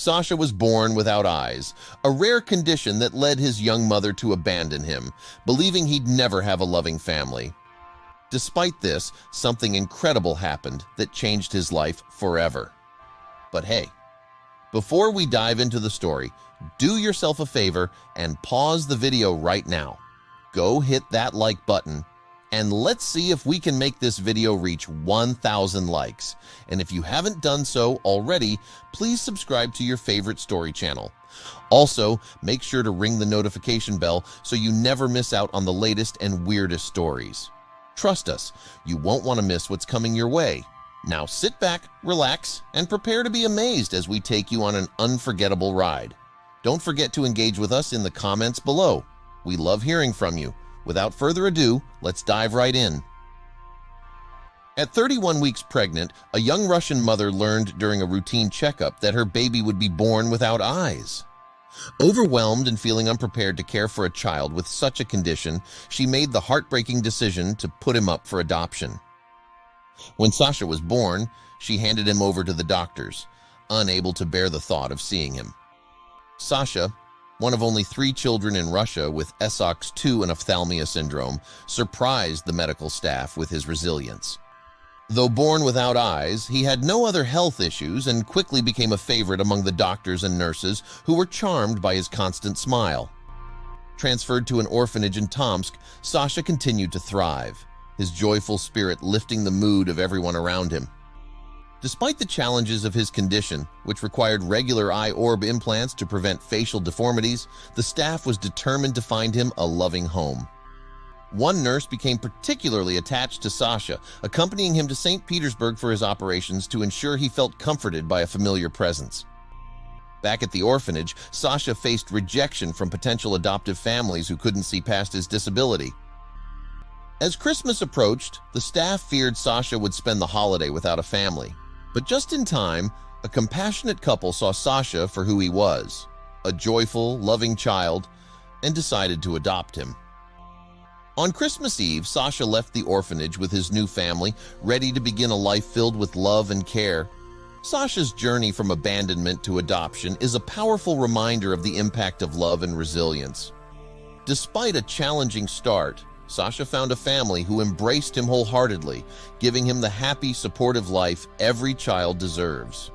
Sasha was born without eyes, a rare condition that led his young mother to abandon him, believing he'd never have a loving family. Despite this, something incredible happened that changed his life forever. But hey, before we dive into the story, do yourself a favor and pause the video right now. Go hit that like button, and let's see if we can make this video reach 1,000 likes. And if you haven't done so already, please subscribe to your favorite story channel. Also, make sure to ring the notification bell so you never miss out on the latest and weirdest stories. Trust us, you won't want to miss what's coming your way. Now sit back, relax, and prepare to be amazed as we take you on an unforgettable ride. Don't forget to engage with us in the comments below. We love hearing from you. Without further ado, let's dive right in. At 31 weeks pregnant, a young Russian mother learned during a routine checkup that her baby would be born without eyes. Overwhelmed and feeling unprepared to care for a child with such a condition, she made the heartbreaking decision to put him up for adoption. When Sasha was born, she handed him over to the doctors, unable to bear the thought of seeing him. Sasha, one of only 3 children in Russia with SOX2 and ophthalmia syndrome, surprised the medical staff with his resilience. Though born without eyes, he had no other health issues and quickly became a favorite among the doctors and nurses who were charmed by his constant smile. Transferred to an orphanage in Tomsk, Sasha continued to thrive, his joyful spirit lifting the mood of everyone around him. Despite the challenges of his condition, which required regular eye orb implants to prevent facial deformities, the staff was determined to find him a loving home. One nurse became particularly attached to Sasha, accompanying him to St. Petersburg for his operations to ensure he felt comforted by a familiar presence. Back at the orphanage, Sasha faced rejection from potential adoptive families who couldn't see past his disability. As Christmas approached, the staff feared Sasha would spend the holiday without a family. But just in time, a compassionate couple saw Sasha for who he was, a joyful, loving child, and decided to adopt him. On Christmas Eve, Sasha left the orphanage with his new family, ready to begin a life filled with love and care. Sasha's journey from abandonment to adoption is a powerful reminder of the impact of love and resilience. Despite a challenging start, Sasha found a family who embraced him wholeheartedly, giving him the happy, supportive life every child deserves.